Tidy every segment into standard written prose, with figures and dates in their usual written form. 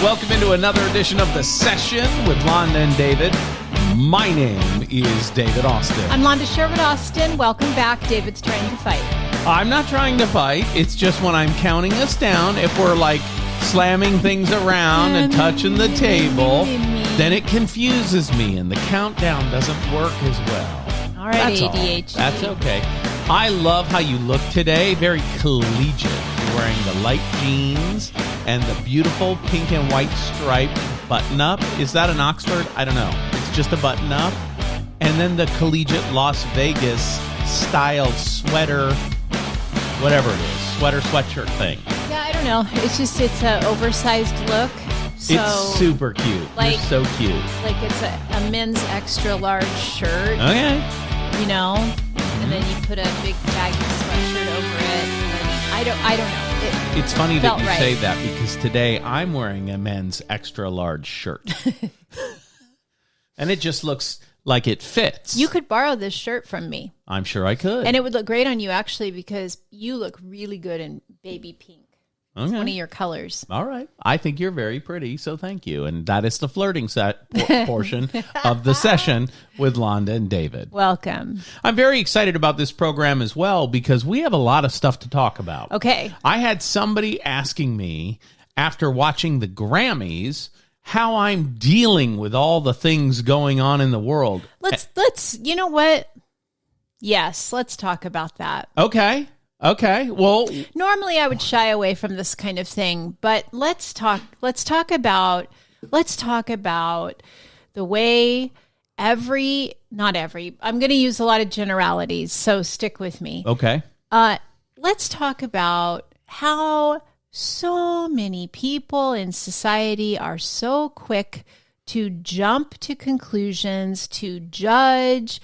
Welcome into another edition of The Session with Londa and David. My name is David Austin. I'm Londa Sherwood-Austin. Welcome back. David's trying to fight. I'm not trying to fight. It's just when I'm counting us down, if we're like slamming things around and touching the table, then it confuses me and the countdown doesn't work as well. All right, ADHD. That's okay. I love how you look today. Very collegiate. You're wearing the light jeans and the beautiful pink and white striped button-up. Is that an Oxford? I don't know. It's just a button-up. And then the collegiate Las Vegas style sweater, whatever it is, sweatshirt thing. Yeah, I don't know. It's an oversized look. So, it's super cute. Like, you're so cute. Like it's a men's extra large shirt. Okay. You know? And then you put a big baggy sweatshirt over it. And I don't know. It's funny that you right. say that because today I'm wearing a men's extra large shirt. And it just looks like it fits. You could borrow this shirt from me. I'm sure I could. And it would look great on you, actually, because you look really good in baby pink. It's one of your colors. All right. I think you're very pretty, so thank you. And that is the flirting portion of the session with Londa and David. Welcome. I'm very excited about this program as well because we have a lot of stuff to talk about. Okay. I had somebody asking me after watching the Grammys how I'm dealing with all the things going on in the world. Let's you know what? Yes, let's talk about that. Okay. Well, normally I would shy away from this kind of thing, but let's talk about the way I'm going to use a lot of generalities, so stick with me. Okay. Let's talk about how so many people in society are so quick to jump to conclusions, to judge,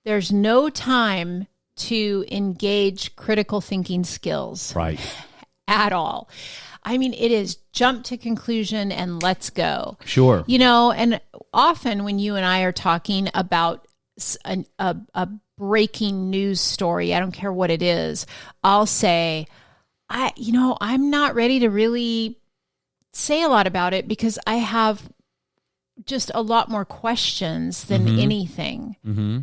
there's no time to engage critical thinking skills. Right. At all. I mean, it is jump to conclusion and let's go. Sure. You know, and often when you and I are talking about a breaking news story, I don't care what it is, I'll say, I'm not ready to really say a lot about it because I have just a lot more questions than anything. Mm-hmm.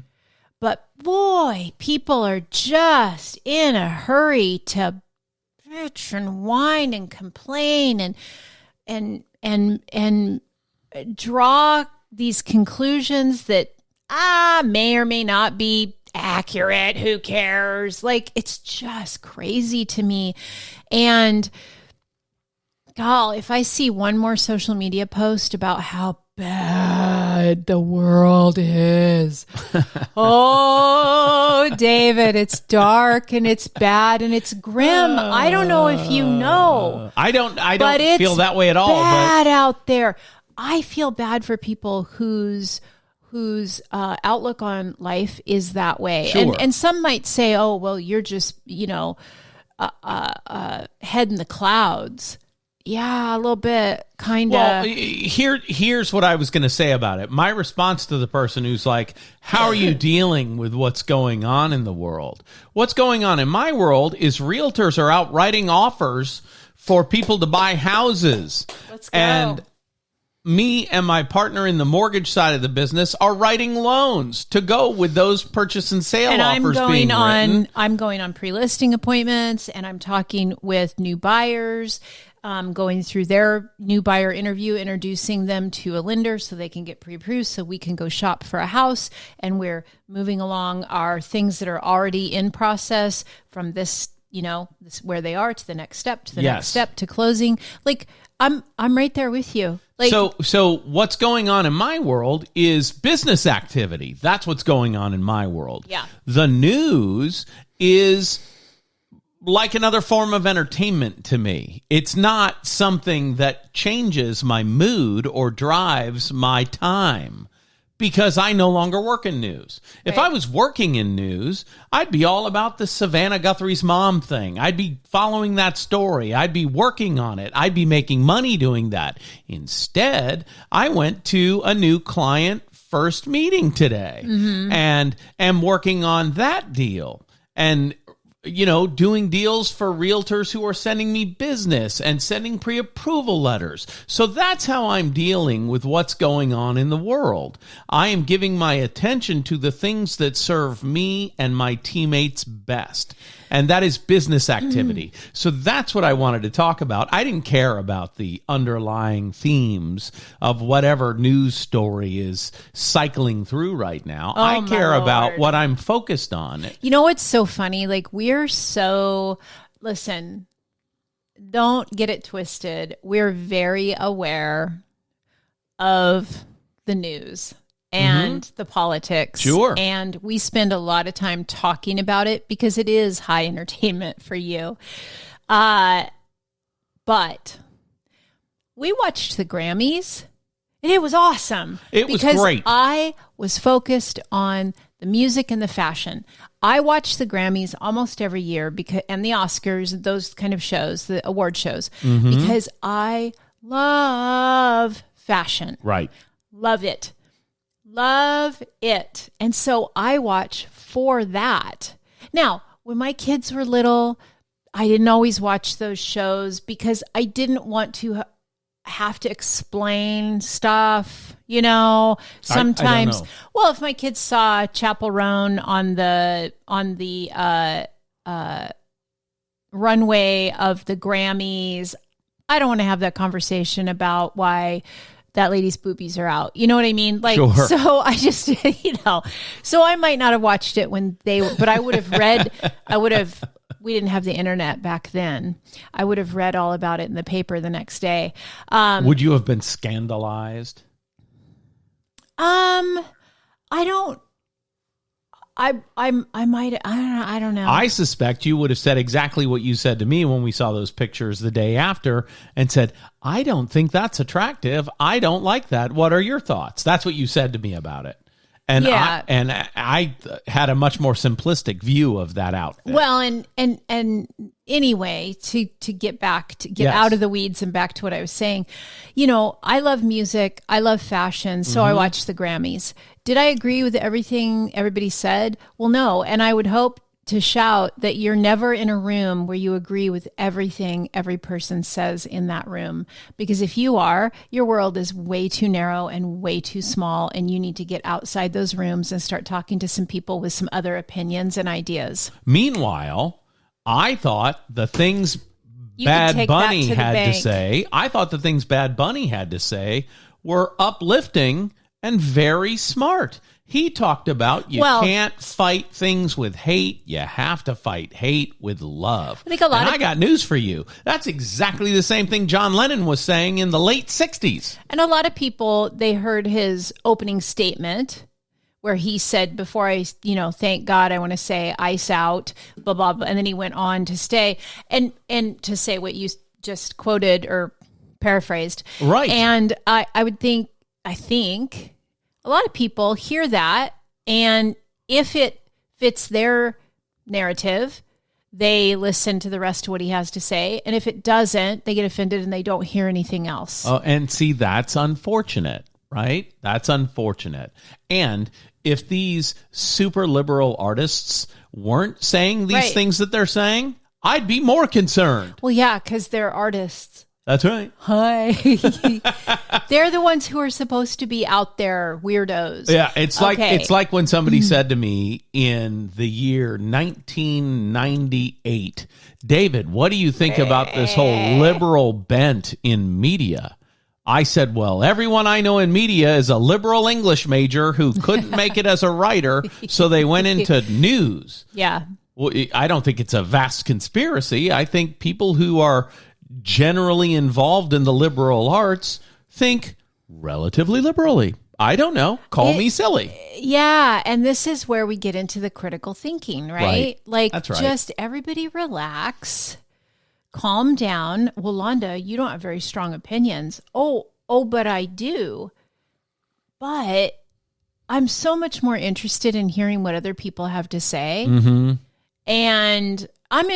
But boy, people are just in a hurry to bitch and whine and complain and draw these conclusions that may or may not be accurate. Who cares? Like, it's just crazy to me. And if I see one more social media post about how bad the world is. Oh, David, it's dark and it's bad and it's grim. I don't know if you know. I don't feel that way at all. Bad out there. I feel bad for people whose outlook on life is that way. Sure. And some might say, oh, well, you're just, head in the clouds. Yeah, a little bit, kind of. Well, here's what I was going to say about it. My response to the person who's like, how are you dealing with what's going on in the world? What's going on in my world is realtors are out writing offers for people to buy houses. Let's go. And me and my partner in the mortgage side of the business are writing loans to go with those purchase and sale offers being written. I'm going on pre-listing appointments, and I'm talking with new buyers, going through their new buyer interview, introducing them to a lender so they can get pre-approved so we can go shop for a house. And we're moving along our things that are already in process from this, where they are to the next step, to the next step, to closing. Like, I'm right there with you. Like, so what's going on in my world is business activity. That's what's going on in my world. Yeah. The news is like another form of entertainment to me. It's not something that changes my mood or drives my time because I no longer work in news. If I was working in news, I'd be all about the Savannah Guthrie's mom thing. I'd be following that story. I'd be working on it. I'd be making money doing that. Instead, I went to a new client first meeting today and am working on that deal. And doing deals for realtors who are sending me business and sending pre-approval letters. So that's how I'm dealing with what's going on in the world. I am giving my attention to the things that serve me and my teammates best. And that is business activity. So that's what I wanted to talk about. I didn't care about the underlying themes of whatever news story is cycling through right now. Oh, I care about Lord. what I'm focused on. You know what's so funny? Like, listen, don't get it twisted. We're very aware of the news and the politics. Sure. And we spend a lot of time talking about it because it is high entertainment for you. But we watched the Grammys and it was awesome. It was because great. I was focused on the music and the fashion. I watch the Grammys almost every year and the Oscars, those kind of shows, the award shows, because I love fashion. Right. Love it. Love it. And so I watch for that. Now, when my kids were little, I didn't always watch those shows because I didn't want to have to explain stuff, sometimes. I don't know. Well, if my kids saw Chapel Roan on the runway of the Grammys, I don't want to have that conversation about why that lady's boobies are out. You know what I mean? Like, Sure. So I just, so I might not have watched it but I would have read, we didn't have the internet back then. I would have read all about it in the paper the next day. Would you have been scandalized? I don't know. I suspect you would have said exactly what you said to me when we saw those pictures the day after and said, I don't think that's attractive. I don't like that. What are your thoughts? That's what you said to me about it. And Yeah. I had a much more simplistic view of that outfit. Well, and anyway, to get back to get Yes. out of the weeds and back to what I was saying, I love music, I love fashion, so I watched the Grammys. Did I agree with everything everybody said? Well, no, and I would hope to shout that you're never in a room where you agree with everything every person says in that room. Because if you are, your world is way too narrow and way too small, and you need to get outside those rooms and start talking to some people with some other opinions and ideas. Meanwhile, I thought the things You could Bad take Bunny that to the had to bank. say, I thought the things Bad Bunny had to say were uplifting and very smart. He talked about you can't fight things with hate. You have to fight hate with love. I think I got news for you. That's exactly the same thing John Lennon was saying in the late 60s. And a lot of people, they heard his opening statement where he said, before I, thank God, I want to say ice out, blah, blah, blah. And then he went on to stay and to say what you just quoted or paraphrased. Right. And I think a lot of people hear that, and if it fits their narrative, they listen to the rest of what he has to say. And if it doesn't, they get offended and they don't hear anything else. Oh, and see, that's unfortunate, right? That's unfortunate. And if these super liberal artists weren't saying these Right. things that they're saying, I'd be more concerned. Well, yeah, because they're artists. That's right. Hi. They're the ones who are supposed to be out there weirdos. Yeah, it's Okay. like when somebody said to me in the year 1998, David, what do you think about this whole liberal bent in media? I said, well, everyone I know in media is a liberal English major who couldn't make it as a writer, so they went into news. Yeah. Well, I don't think it's a vast conspiracy. I think people who are generally involved in the liberal arts think relatively liberally. I don't know. Call me silly. Yeah. And this is where we get into the critical thinking, right? Like, That's right. just everybody relax, calm down. Well, Londa, you don't have very strong opinions. Oh, but I do. But I'm so much more interested in hearing what other people have to say. Mm-hmm. And I'm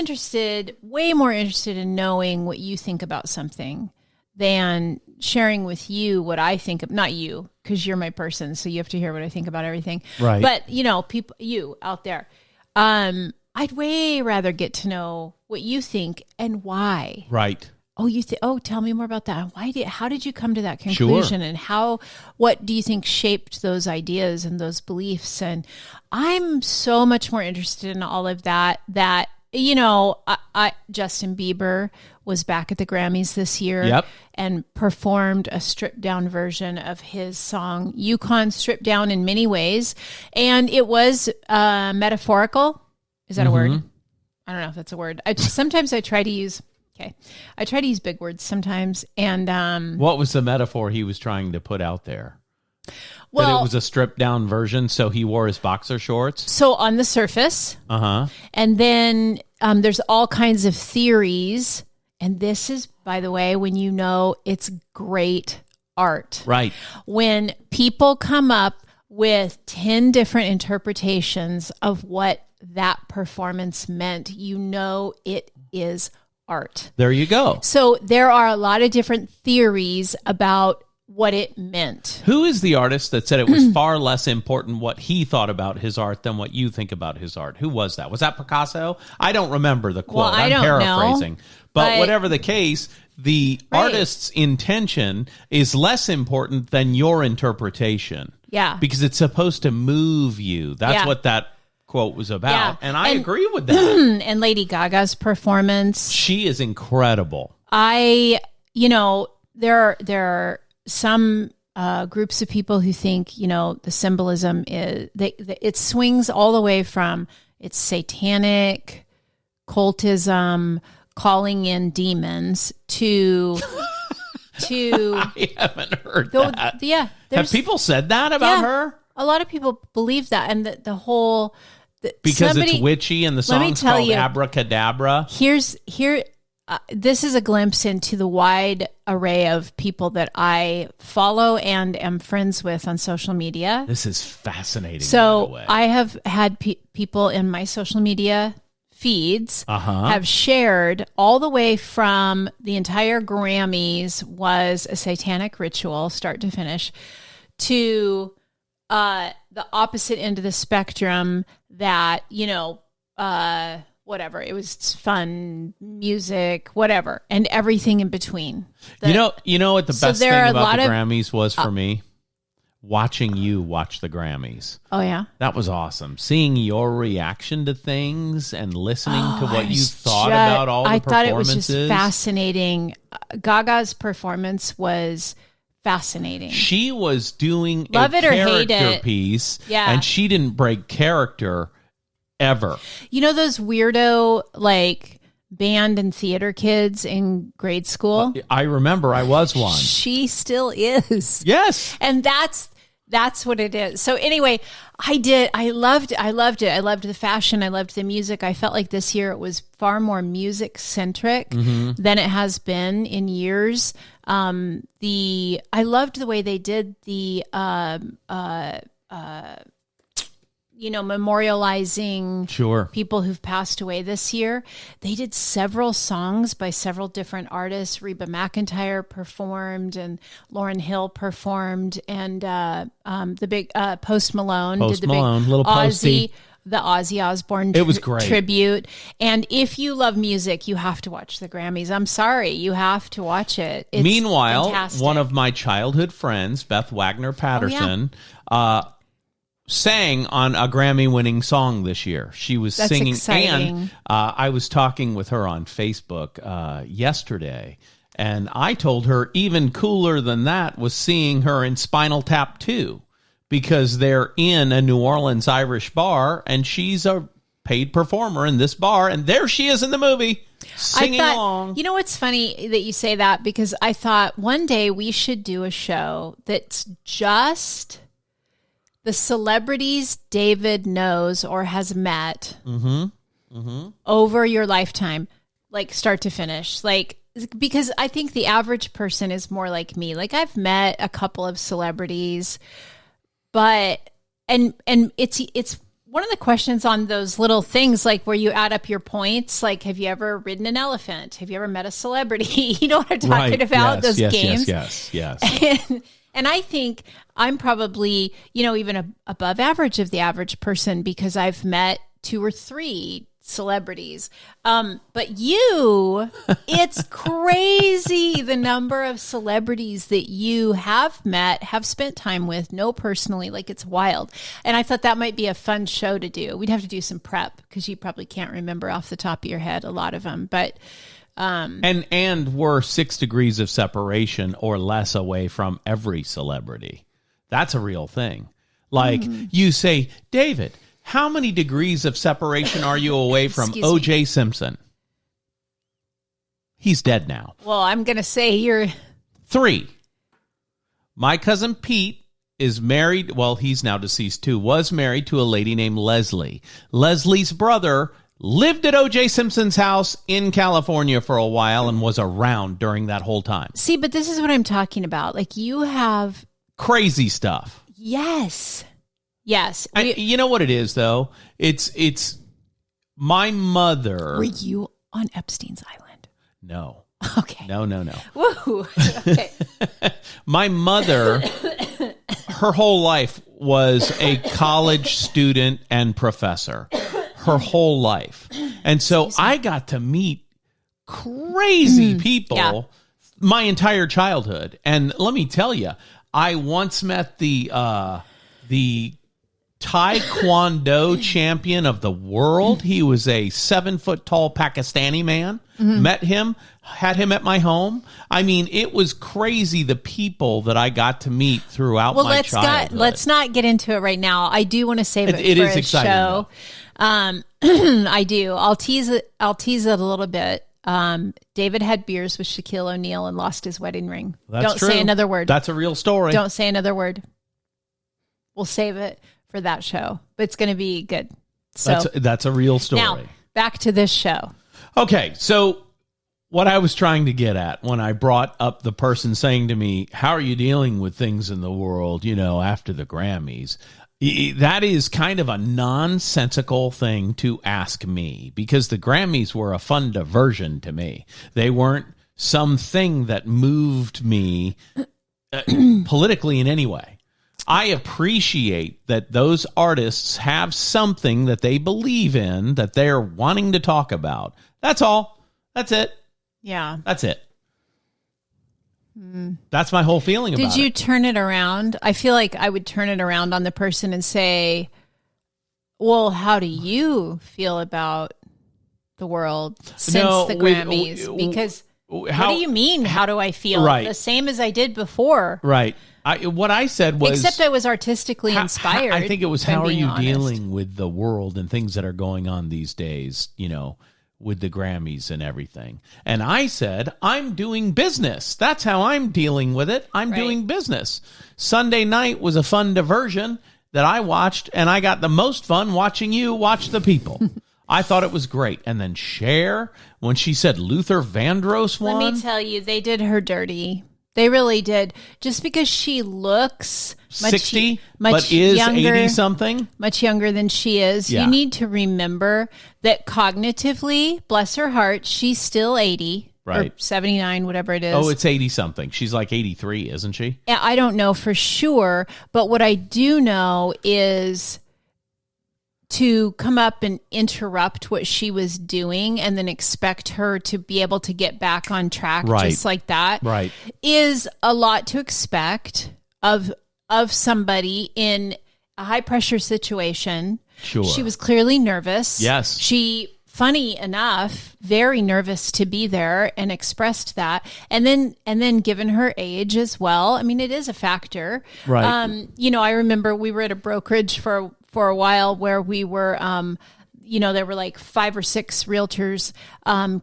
way more interested in knowing what you think about something than sharing with you what I think of, not you, because you're my person, so you have to hear what I think about everything. Right. But, people, you out there, I'm I'd way rather get to know what you think and why. Right. Oh, tell me more about that. How did you come to that conclusion? Sure. And what do you think shaped those ideas and those beliefs? And I'm so much more interested in all of that, Justin Bieber was back at the Grammys this year and performed a stripped down version of his song Yukon, stripped down in many ways. And it was metaphorical. Is that a word? I don't know if that's a word. Sometimes I try to use big words sometimes. And what was the metaphor he was trying to put out there? Well, that it was a stripped down version, so he wore his boxer shorts? So on the surface. And then there's all kinds of theories. And this is, by the way, when you know it's great art. Right. When people come up with 10 different interpretations of what that performance meant, you know it is art. There you go. So there are a lot of different theories about what it meant. Who is the artist that said it was far less important what he thought about his art than what you think about his art? Who was that? Was that Picasso? I don't remember the quote. Well, I'm paraphrasing. know, but whatever the case, the artist's intention is less important than your interpretation. Yeah. Because it's supposed to move you. That's what that quote was about. Yeah. And I agree with that. And Lady Gaga's performance. She is incredible. There are some groups of people who think, the symbolism is, it swings all the way from it's satanic, cultism, calling in demons to I haven't heard that. Yeah. Have people said that about her? A lot of people believe that. And the whole... Because it's witchy and the song's called Abracadabra. This is a glimpse into the wide array of people that I follow and am friends with on social media. This is fascinating. So I have had people in my social media feeds have shared all the way from the entire Grammys was a satanic ritual, start to finish, to the opposite end of the spectrum that, whatever. It was fun, music, whatever, and everything in between. You know what the best thing about the Grammys was for me? Watching you watch the Grammys. Oh, yeah? That was awesome. Seeing your reaction to things and listening to what you thought about all the performances. I thought it was just fascinating. Gaga's performance was fascinating. She was doing Love a it or hate character it. piece, Yeah. and she didn't break character ever. You know those weirdo, band and theater kids in grade school? I remember I was one. She still is. Yes. And that's what it is. So anyway, I loved it. I loved the fashion. I loved the music. I felt like this year it was far more music centric than it has been in years. I loved the way they did the, memorializing people who've passed away this year. They did several songs by several different artists. Reba McEntire performed and Lauryn Hill performed, and the big Post Malone did the big little Posty. The Ozzy Osbourne it was great. Tribute. And if you love music, you have to watch the Grammys. I'm sorry, you have to watch it. It's Meanwhile, fantastic. one of my childhood friends, Beth Wagner Patterson, sang on a Grammy-winning song this year. She was singing, exciting. And I was talking with her on Facebook yesterday, and I told her even cooler than that was seeing her in Spinal Tap 2, because they're in a New Orleans Irish bar, and she's a paid performer in this bar, and there she is in the movie singing along. You know what's funny that you say that, because I thought one day we should do a show that's just the celebrities David knows or has met over your lifetime, start to finish. Because I think the average person is more like me. I've met a couple of celebrities, but and it's one of the questions on those little things, where you add up your points. Have you ever ridden an elephant? Have you ever met a celebrity? You know what I'm talking about? Yes, those games. Yes. And I think I'm probably, even above average of the average person, because I've met 2 or 3 celebrities. But it's crazy the number of celebrities that you have met, have spent time with, know personally. Like, it's wild. And I thought that might be a fun show to do. We'd have to do some prep because you probably can't remember off the top of your head a lot of them. But and we're 6 degrees of separation or less away from every celebrity. That's a real thing. Like you say, David, how many degrees of separation are you away from O.J. Simpson? He's dead now. Well, I'm going to say you're 3. My cousin Pete is married. Well, he's now deceased too. Was married to a lady named Leslie. Leslie's brother lived at O.J. Simpson's house in California for a while and was around during that whole time. See, but this is what I'm talking about. Like, you have crazy stuff. Yes. You know what it is, though? It's my mother. Were you on Epstein's Island? No. Okay. No. Woo. Okay. My mother, her whole life was a college student and professor. Her whole life. And so I got to meet crazy people my entire childhood. And let me tell you, I once met the Taekwondo champion of the world. He was a 7-foot tall Pakistani man. Met him, had him at my home. I mean, it was crazy the people that I got to meet throughout my childhood. Let's not get into it right now. I do want to save it for a exciting, show. I do. I'll tease it a little bit. David had beers with Shaquille O'Neal and lost his wedding ring. Don't say another word. That's a real story. Don't say another word. We'll save it for that show, but it's going to be good. So that's a real story. Now, back to this show. Okay, so what I was trying to get at when I brought up the person saying to me, how are you dealing with things in the world, after the Grammys? That is kind of a nonsensical thing to ask me, because the Grammys were a fun diversion to me. They weren't something that moved me politically in any way. I appreciate that those artists have something that they believe in, that they're wanting to talk about. That's all. That's it. Yeah. That's it. That's my whole feeling about it. Did you turn it around? I feel like I would turn it around on the person and say, well, how do you feel about the world since the Grammys? Because what do you mean, how do I feel? Right. The same as I did before. Right. What I said was... Except I was artistically inspired. I think it was, how are you dealing with the world and things that are going on these days, with the Grammys and everything. And I said, I'm doing business. That's how I'm dealing with it. I'm doing business. Sunday night was a fun diversion that I watched, and I got the most fun watching you watch the people. I thought it was great. And then Cher, when she said Luther Vandross won. Let me tell you, they did her dirty. They really did. Just because she looks 60, but is 80-something. Much younger than she is. Yeah. You need to remember that cognitively, bless her heart, she's still 80. Right. Or 79, whatever it is. Oh, it's 80-something. She's like 83, isn't she? I don't know for sure. But what I do know is to come up and interrupt what she was doing and then expect her to be able to get back on track just like that is a lot to expect of somebody in a high pressure situation. Sure. She was clearly nervous. Yes. She, funny enough, very nervous to be there and expressed that. And then given her age as well, I mean, it is a factor. Right. I remember we were at a brokerage for a while where we were, there were like 5 or 6 realtors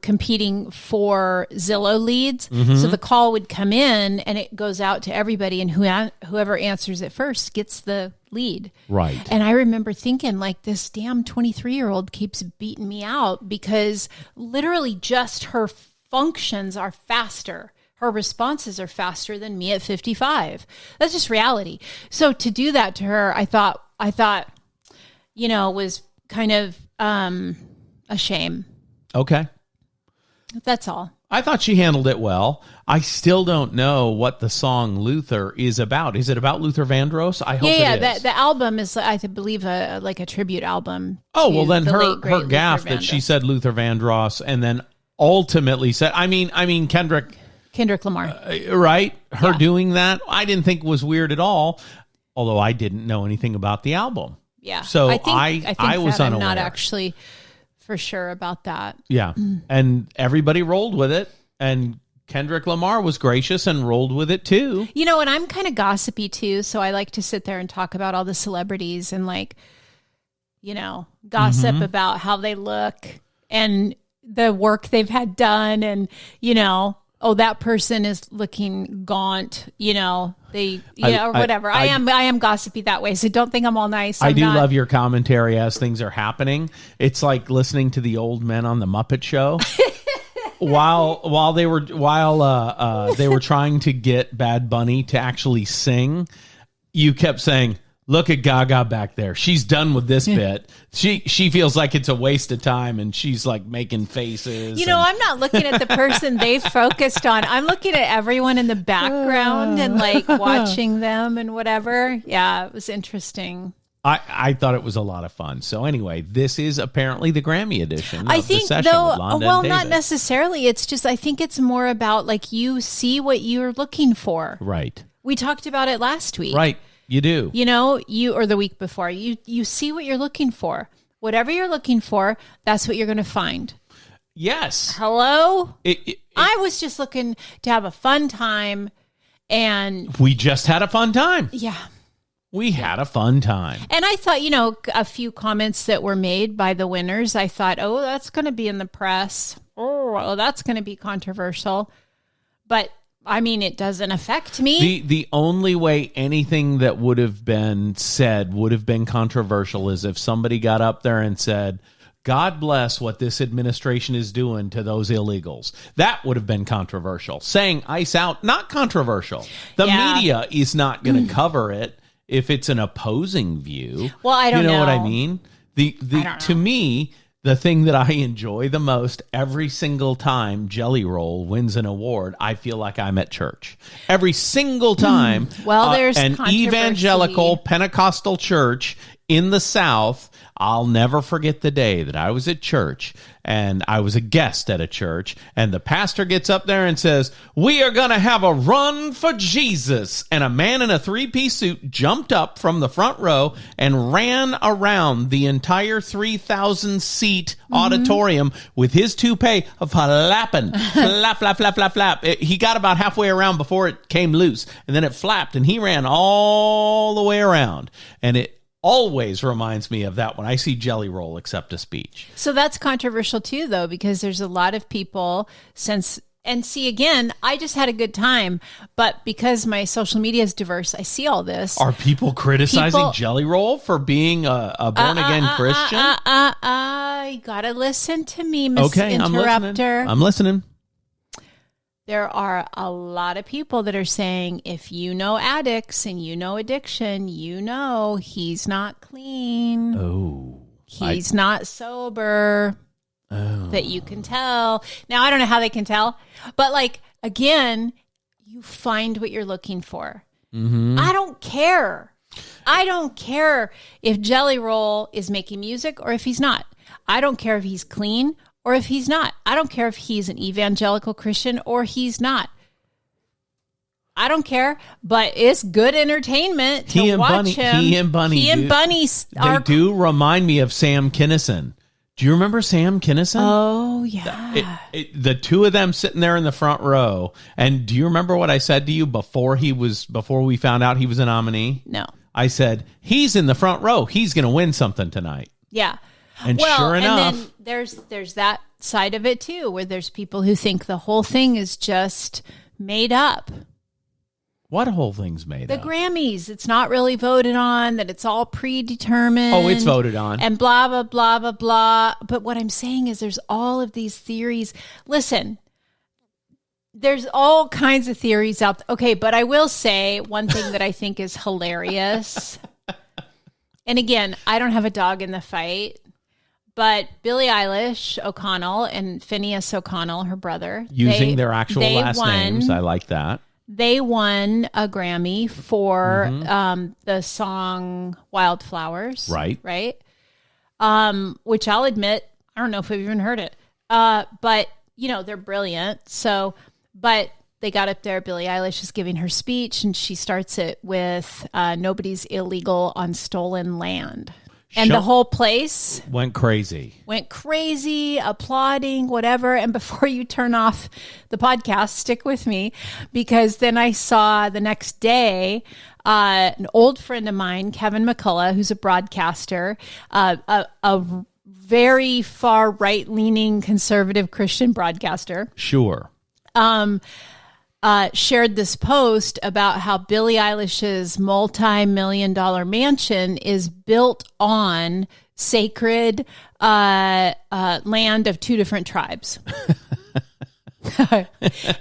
competing for Zillow leads. Mm-hmm. So the call would come in and it goes out to everybody, and whoever answers it first gets the lead. Right. And I remember thinking, like, this damn 23-year-old keeps beating me out because literally just her functions are faster. Her responses are faster than me at 55. That's just reality. So to do that to her, I thought, was kind of a shame. Okay. That's all. I thought she handled it well. I still don't know what the song Luther is about. Is it about Luther Vandross? I hope it is. The album is, I believe, like a tribute album. Oh, well, then her gaffe Luther that she said Luther Vandross and then ultimately said, I mean Kendrick Lamar. Right? Her doing that, I didn't think was weird at all, although I didn't know anything about the album. Yeah. So I was unaware. I'm not actually for sure about that. Yeah. And everybody rolled with it. And Kendrick Lamar was gracious and rolled with it too. You know, and I'm kind of gossipy too. So I like to sit there and talk about all the celebrities and like, you know, gossip about how they look and the work they've had done. And, you know, oh, that person is looking gaunt, you know, or whatever. I am gossipy that way. So don't think I'm all nice. I do love your commentary as things are happening. It's like listening to the old men on the Muppet Show. while they were trying to get Bad Bunny to actually sing, you kept saying, "Look at Gaga back there. She's done with this bit. She feels like it's a waste of time, and she's like making faces." You know, I'm not looking at the person they focused on. I'm looking at everyone in the background and like watching them and whatever. Yeah, it was interesting. I thought it was a lot of fun. So anyway, this is apparently the Grammy edition. I think, the session though, with Londa well, and not David. necessarily. It's just, I think it's more about like you see what you're looking for. Right. We talked about it last week. Right. You do. You know, or the week before. You see what you're looking for. Whatever you're looking for, that's what you're going to find. Yes. Hello? I was just looking to have a fun time, and we just had a fun time. Yeah. We had a fun time. And I thought, you know, a few comments that were made by the winners, I thought, oh, that's going to be in the press. Oh, that's going to be controversial. But, I mean, it doesn't affect me. The only way anything that would have been said would have been controversial is if somebody got up there and said, "God bless what this administration is doing to those illegals." That would have been controversial. Saying ICE out, not controversial. The media is not going to cover it. If it's an opposing view, well, I don't know. You know what I mean? To me, the thing that I enjoy the most every single time Jelly Roll wins an award, I feel like I'm at church. Every single time. Well, there's an evangelical Pentecostal church in the South. I'll never forget the day that I was at church and I was a guest at a church and the pastor gets up there and says, "We are going to have a run for Jesus." And a man in a three-piece suit jumped up from the front row and ran around the entire 3,000-seat auditorium with his toupee flapping. Flap, flap, flap, flap, flap. He got about halfway around before it came loose and then it flapped and he ran all the way around. And it always reminds me of that when I see Jelly Roll accept a speech. So that's controversial too, though, because there's a lot of people and see, again, I just had a good time, but because my social media is diverse, I see all this. Are people criticizing Jelly Roll for being a born-again Christian? You gotta listen to me, Miss Interrupter. I'm listening. There are a lot of people that are saying, if you know addicts and you know addiction, you know he's not clean. Oh. He's not sober. Oh. That you can tell. Now, I don't know how they can tell, but like, again, you find what you're looking for. Mm-hmm. I don't care. I don't care if Jelly Roll is making music or if he's not. I don't care if he's clean or if he's not. I don't care if he's an evangelical Christian or he's not. I don't care, but it's good entertainment to watch him. He and Bunny do remind me of Sam Kinison. Do you remember Sam Kinison? Oh, yeah. The two of them sitting there in the front row. And do you remember what I said to you before we found out he was a nominee? No. I said, he's in the front row. He's going to win something tonight. Yeah. And sure enough. And then there's that side of it too, where there's people who think the whole thing is just made up. What whole thing's made up? The Grammys. It's not really voted on, that it's all predetermined. Oh, it's voted on. And blah, blah, blah, blah, blah. But what I'm saying is there's all of these theories. Listen, there's all kinds of theories out there. Okay, but I will say one thing that I think is hilarious. And again, I don't have a dog in the fight, But Billie Eilish O'Connell and Phineas O'Connell, her brother, using their actual last names. I like that. They won a Grammy for the song Wildflowers. Right. Right. Which I'll admit, I don't know if we've even heard it. But, they're brilliant. So, but they got up there. Billie Eilish is giving her speech, and she starts it with nobody's illegal on stolen land. And the whole place went crazy, applauding, whatever. And before you turn off the podcast, stick with me, because then I saw the next day an old friend of mine, Kevin McCullough, who's a broadcaster, a very far right-leaning conservative Christian broadcaster. Sure. Shared this post about how Billie Eilish's multi-million-dollar mansion is built on sacred land of two different tribes. And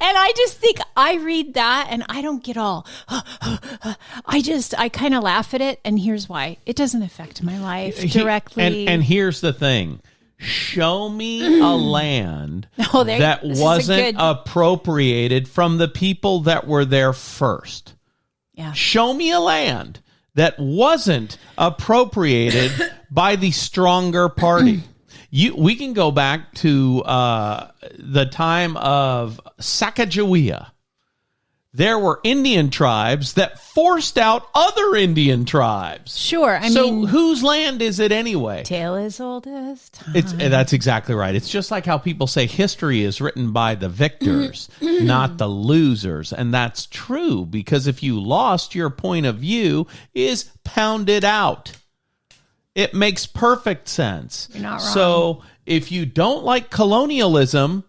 I just think I read that and I don't get all, I kind of laugh at it. And here's why. It doesn't affect my life directly. And here's the thing. Show me a land that wasn't appropriated from the people that were there first. Yeah. Show me a land that wasn't appropriated by the stronger party. We can go back to the time of Sacagawea. There were Indian tribes that forced out other Indian tribes. Sure. I so mean, whose land is it anyway? Tale as old as time. That's exactly right. It's just like how people say history is written by the victors, not the losers. And that's true, because if you lost, your point of view is pounded out. It makes perfect sense. You're not wrong. So if you don't like colonialism,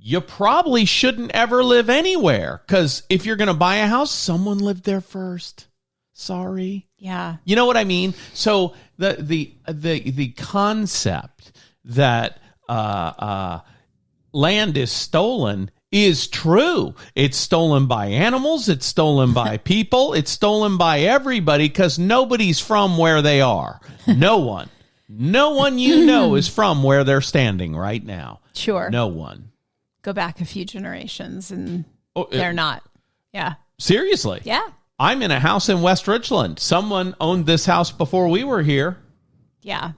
you probably shouldn't ever live anywhere, because if you're going to buy a house, someone lived there first. Sorry. Yeah. You know what I mean? So the concept that land is stolen is true. It's stolen by animals. It's stolen by people. It's stolen by everybody, because nobody's from where they are. No one. No one is from where they're standing right now. Sure. No one. Go back a few generations and they're not. Yeah. Seriously. Yeah. I'm in a house in West Richland. Someone owned this house before we were here. Yeah.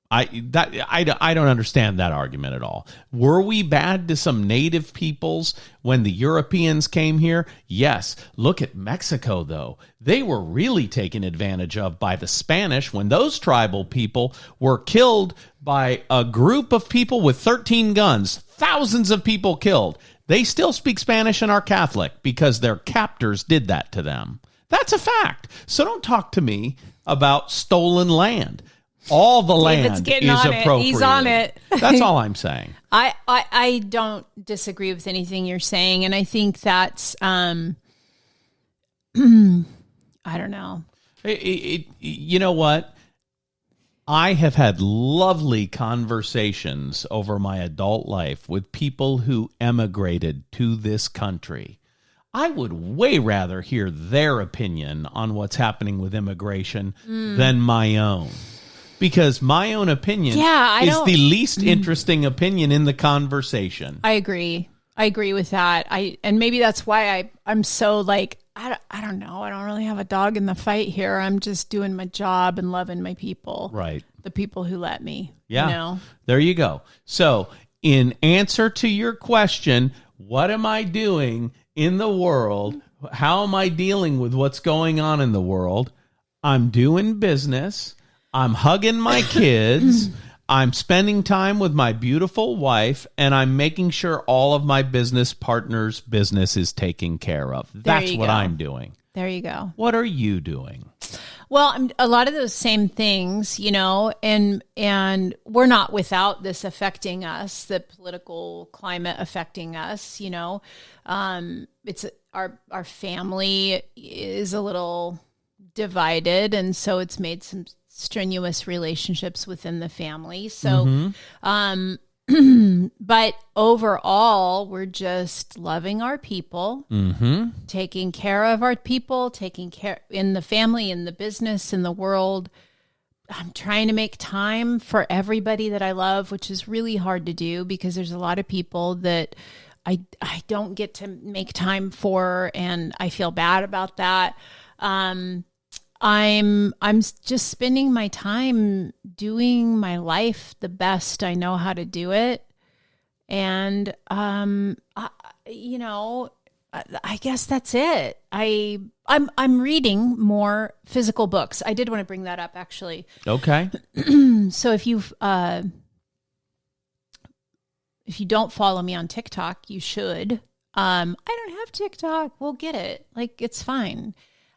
I don't understand that argument at all. Were we bad to some native peoples when the Europeans came here? Yes. Look at Mexico, though. They were really taken advantage of by the Spanish when those tribal people were killed by a group of people with 13 guns. Thousands of people killed. They still speak Spanish and are Catholic because their captors did that to them. That's a fact. So don't talk to me about stolen land. All the land is appropriate. He's on it. That's all I'm saying. I don't disagree with anything you're saying, and I think that's I don't know. You know what? I have had lovely conversations over my adult life with people who emigrated to this country. I would way rather hear their opinion on what's happening with immigration than my own. Because my own opinion is the least interesting opinion in the conversation. I agree. I agree with that. And maybe that's why I'm so like, I don't know. I don't really have a dog in the fight here. I'm just doing my job and loving my people. Right. The people who let me. Yeah. You know? There you go. So in answer to your question, what am I doing in the world? How am I dealing with what's going on in the world? I'm doing business. I'm hugging my kids. I'm spending time with my beautiful wife, and I'm making sure all of my business partners' business is taken care of. That's what I'm doing. There you go. What are you doing? Well, a lot of those same things, you know, and we're not without this affecting us, the political climate affecting us, you know. It's our family is a little divided, and so it's made some strenuous relationships within the family. So, but overall, we're just loving our people, taking care of our people, taking care in the family, in the business, in the world, I'm trying to make time for everybody that I love, which is really hard to do because there's a lot of people that I don't get to make time for, and I feel bad about that. I'm just spending my time doing my life the best I know how to do it. And, I guess that's it. I'm reading more physical books. I did want to bring that up, actually. Okay. So if you don't follow me on TikTok, you should. I don't have TikTok. We'll get it. Like, it's fine.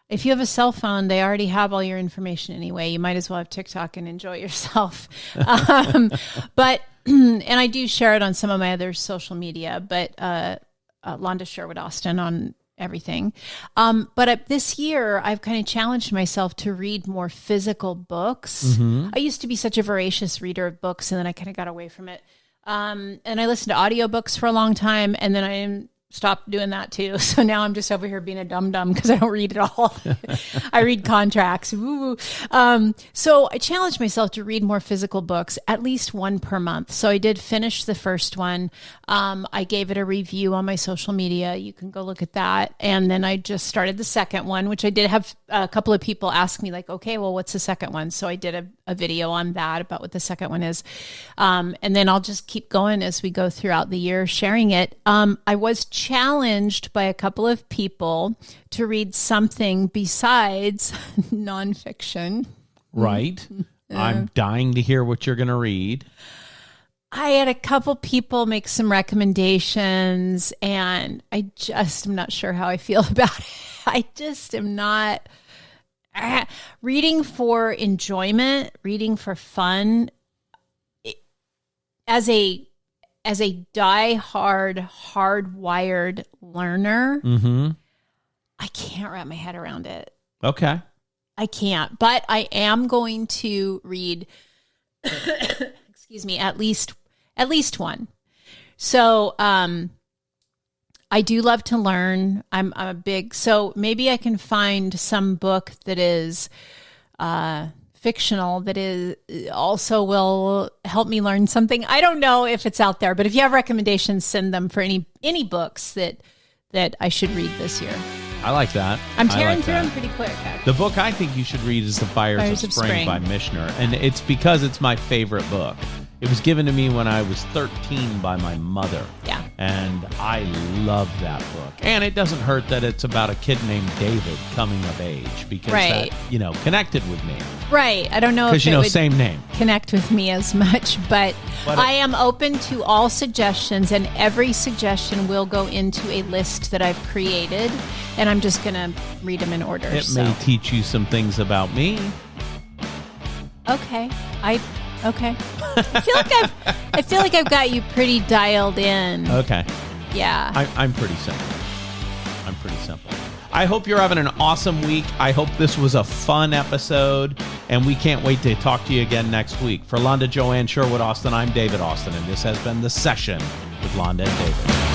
If you have a cell phone, they already have all your information anyway. You might as well have TikTok and enjoy yourself. But and I do share it on some of my other social media, but Londa Sherwood Austin on everything. But this year, I've kind of challenged myself to read more physical books. Mm-hmm. I used to be such a voracious reader of books, and then I kind of got away from it. And I listened to audiobooks for a long time, and then I stopped doing that too. So now I'm just over here being a dum-dum because I don't read at all. I read contracts. Woo. So I challenged myself to read more physical books, at least one per month. So I did finish the first one. I gave it a review on my social media. You can go look at that. And then I just started the second one, which I did have a couple of people ask me like, okay, well, what's the second one? So I did a video on that about what the second one is. And then I'll just keep going as we go throughout the year, sharing it. I was challenged by a couple of people to read something besides nonfiction. Right. I'm dying to hear what you're going to read. I had a couple people make some recommendations, and I just am not sure how I feel about it. I just am not reading for enjoyment, reading for fun. As a die-hard, hardwired learner, mm-hmm. I can't wrap my head around it. Okay. I can't, but I am going to read, excuse me, at least one. So, I do love to learn. I'm a big, so maybe I can find some book that is, fictional that is also will help me learn something. I don't know if it's out there, but if you have recommendations, send them for any books that I should read this year. I like that. I'm tearing through them pretty quick. Actually. The book I think you should read is The Fires of Spring by Mishner, and it's because it's my favorite book. It was given to me when I was 13 by my mother. Yeah. And I love that book. And it doesn't hurt that it's about a kid named David coming of age because that, connected with me. Right. I don't know if it would same name. Connect with me as much, but I am open to all suggestions, and every suggestion will go into a list that I've created, and I'm just going to read them in order. It may teach you some things about me. Okay. Okay. I feel like I've got you pretty dialed in. Okay. Yeah. I'm pretty simple. I hope you're having an awesome week. I hope this was a fun episode, and we can't wait to talk to you again next week. For Londa Joanne Sherwood Austin, I'm David Austin, and this has been The Session with Londa and David.